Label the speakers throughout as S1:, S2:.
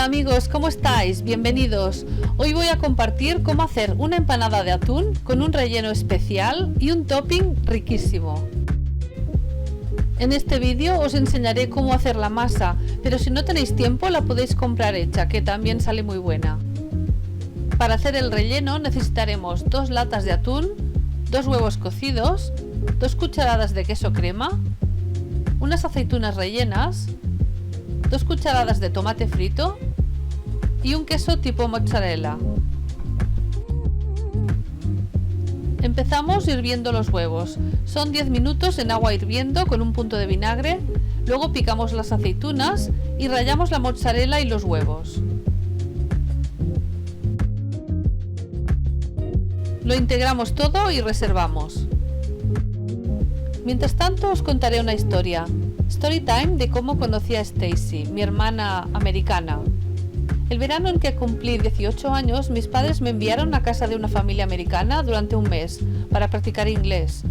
S1: Hola amigos, ¿cómo estáis? Bienvenidos. Hoy voy a compartir cómo hacer una empanada de atún con un relleno especial y un topping riquísimo. En este vídeo os enseñaré cómo hacer la masa, pero si no tenéis tiempo la podéis comprar hecha, que también sale muy buena. Para hacer el relleno necesitaremos 2 latas de atún, 2 huevos cocidos, 2 cucharadas de queso crema, unas aceitunas rellenas, 2 cucharadas de tomate frito y un queso tipo mozzarella. Empezamos hirviendo los huevos. Son 10 minutos en agua hirviendo con un punto de vinagre. Luego picamos las aceitunas y rallamos la mozzarella y los huevos. Lo integramos todo y reservamos. Mientras tanto os contaré una historia. Story time de cómo conocí a Stacy, mi hermana americana. El verano en que cumplí 18 años, mis padres me enviaron a casa de una familia americana durante un mes para practicar inglés.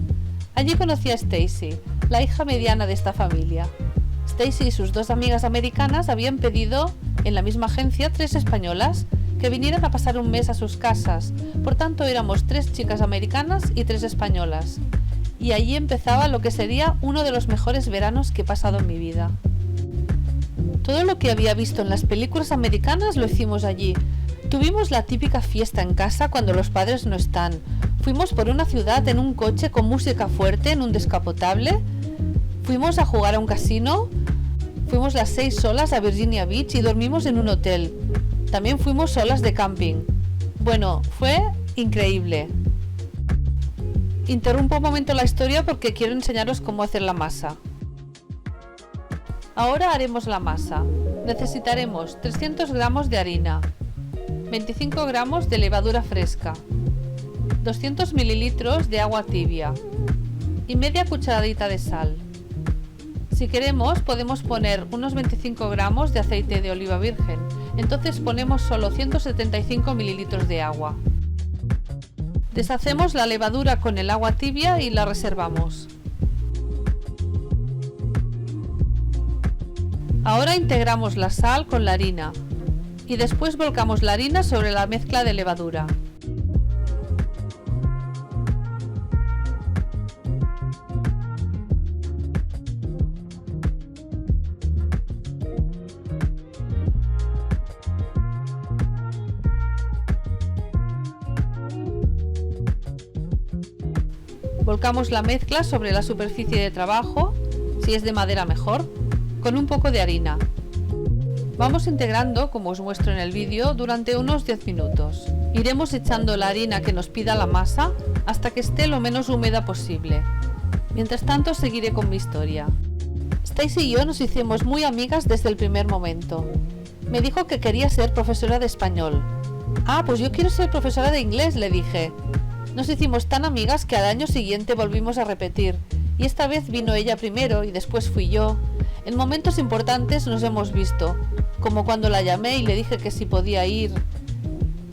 S1: Allí conocí a Stacy, la hija mediana de esta familia. Stacy y sus 2 amigas americanas habían pedido en la misma agencia 3 españolas que vinieran a pasar un mes a sus casas. Por tanto, éramos 3 chicas americanas y 3 españolas. Y allí empezaba lo que sería uno de los mejores veranos que he pasado en mi vida. Todo lo que había visto en las películas americanas lo hicimos allí. Tuvimos la típica fiesta en casa cuando los padres no están. Fuimos por una ciudad en un coche con música fuerte en un descapotable. Fuimos a jugar a un casino. Fuimos las 6 solas a Virginia Beach y dormimos en un hotel. También fuimos solas de camping. Bueno, fue increíble. Interrumpo un momento la historia porque quiero enseñaros cómo hacer la masa. Ahora haremos la masa. Necesitaremos 300 gramos de harina, 25 gramos de levadura fresca, 200 mililitros de agua tibia y media cucharadita de sal. Si queremos podemos poner unos 25 gramos de aceite de oliva virgen, entonces ponemos solo 175 mililitros de agua. Deshacemos la levadura con el agua tibia y la reservamos. Ahora integramos la sal con la harina y después volcamos la harina sobre la mezcla de levadura. Volcamos la mezcla sobre la superficie de trabajo, si es de madera mejor, con un poco de harina. Vamos integrando, como os muestro en el vídeo, durante unos 10 minutos. Iremos echando la harina que nos pida la masa hasta que esté lo menos húmeda posible. Mientras tanto seguiré con mi historia. Stacy y yo nos hicimos muy amigas desde el primer momento. Me dijo que quería ser profesora de español. Ah, pues yo quiero ser profesora de inglés, le dije. Nos hicimos tan amigas que al año siguiente volvimos a repetir, y esta vez vino ella primero y después fui yo. En momentos importantes nos hemos visto, como cuando la llamé y le dije que si podía ir,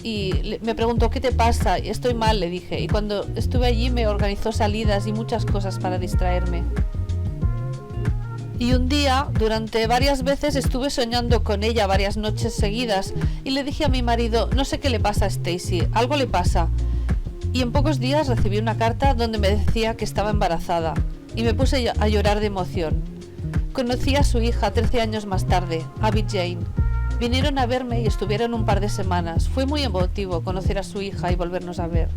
S1: y me preguntó ¿qué te pasa? Y estoy mal, le dije, y cuando estuve allí me organizó salidas y muchas cosas para distraerme. Y un día, durante varias veces, estuve soñando con ella varias noches seguidas, y le dije a mi marido, no sé qué le pasa a Stacy, algo le pasa. Y en pocos días recibí una carta donde me decía que estaba embarazada y me puse a llorar de emoción. Conocí a su hija 13 años más tarde, Abby Jane. Vinieron a verme y estuvieron un par de semanas. Fue muy emotivo conocer a su hija y volvernos a ver.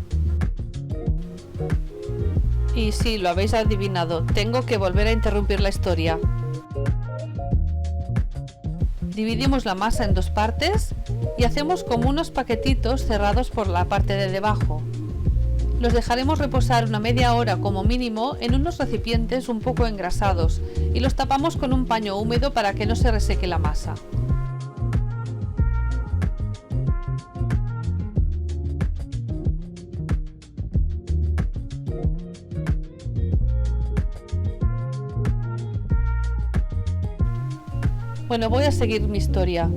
S1: Y sí, lo habéis adivinado, tengo que volver a interrumpir la historia. Dividimos la masa en 2 partes y hacemos como unos paquetitos cerrados por la parte de debajo. Los dejaremos reposar una media hora como mínimo en unos recipientes un poco engrasados y los tapamos con un paño húmedo para que no se reseque la masa. Bueno, voy a seguir mi historia.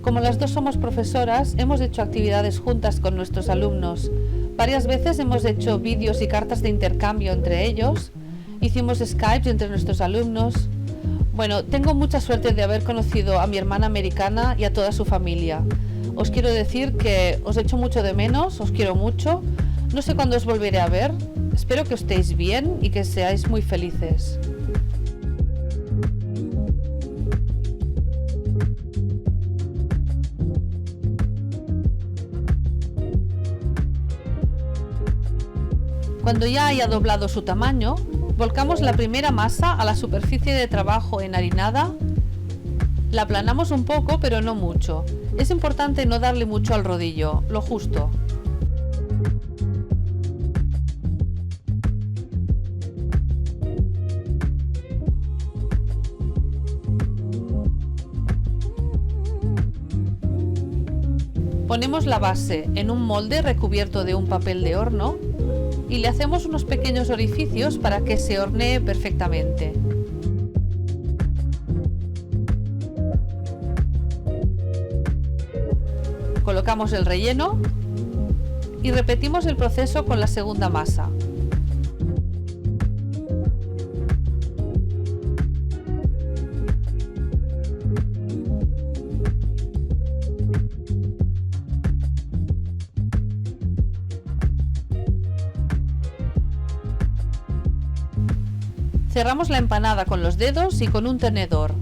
S1: Como las 2 somos profesoras, hemos hecho actividades juntas con nuestros alumnos. Varias veces hemos hecho vídeos y cartas de intercambio entre ellos. Hicimos Skype entre nuestros alumnos. Bueno, tengo mucha suerte de haber conocido a mi hermana americana y a toda su familia. Os quiero decir que os echo mucho de menos, os quiero mucho. No sé cuándo os volveré a ver. Espero que estéis bien y que seáis muy felices. Cuando ya haya doblado su tamaño, volcamos la primera masa a la superficie de trabajo enharinada. La aplanamos un poco, pero no mucho. Es importante no darle mucho al rodillo, lo justo. Ponemos la base en un molde recubierto de un papel de horno y le hacemos unos pequeños orificios para que se hornee perfectamente. Colocamos el relleno y repetimos el proceso con la segunda masa. Cerramos la empanada con los dedos y con un tenedor.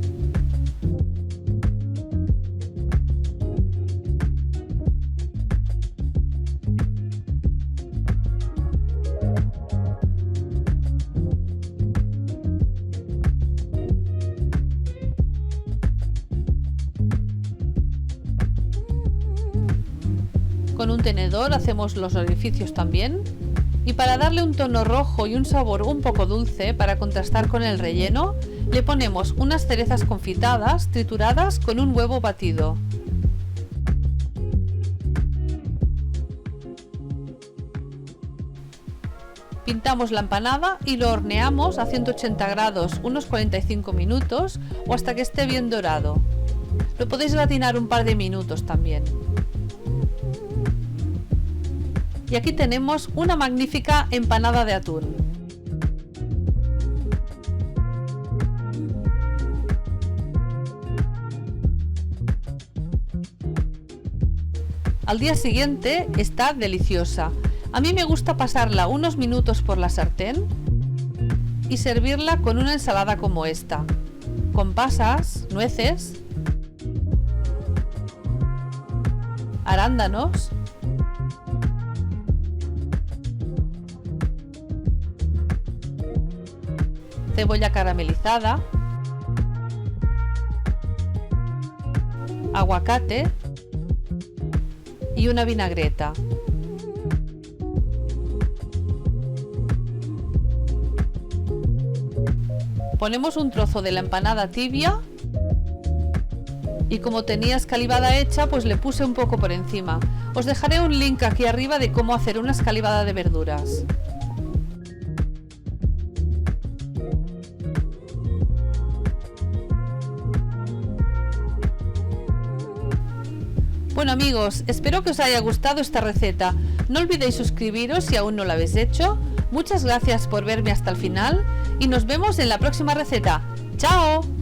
S1: Con un tenedor hacemos los orificios también. Y para darle un tono rojo y un sabor un poco dulce para contrastar con el relleno, le ponemos unas cerezas confitadas trituradas con un huevo batido. Pintamos la empanada y lo horneamos a 180 grados unos 45 minutos o hasta que esté bien dorado. Lo podéis gratinar un par de minutos también. Y aquí tenemos una magnífica empanada de atún. Al día siguiente está deliciosa. A mí me gusta pasarla unos minutos por la sartén y servirla con una ensalada como esta, con pasas, nueces, arándanos, cebolla caramelizada, aguacate y una vinagreta. Ponemos un trozo de la empanada tibia y como tenía escalivada hecha, pues le puse un poco por encima. Os dejaré un link aquí arriba de cómo hacer una escalivada de verduras. Bueno amigos, espero que os haya gustado esta receta. No olvidéis suscribiros si aún no lo habéis hecho. Muchas gracias por verme hasta el final y nos vemos en la próxima receta. ¡Chao!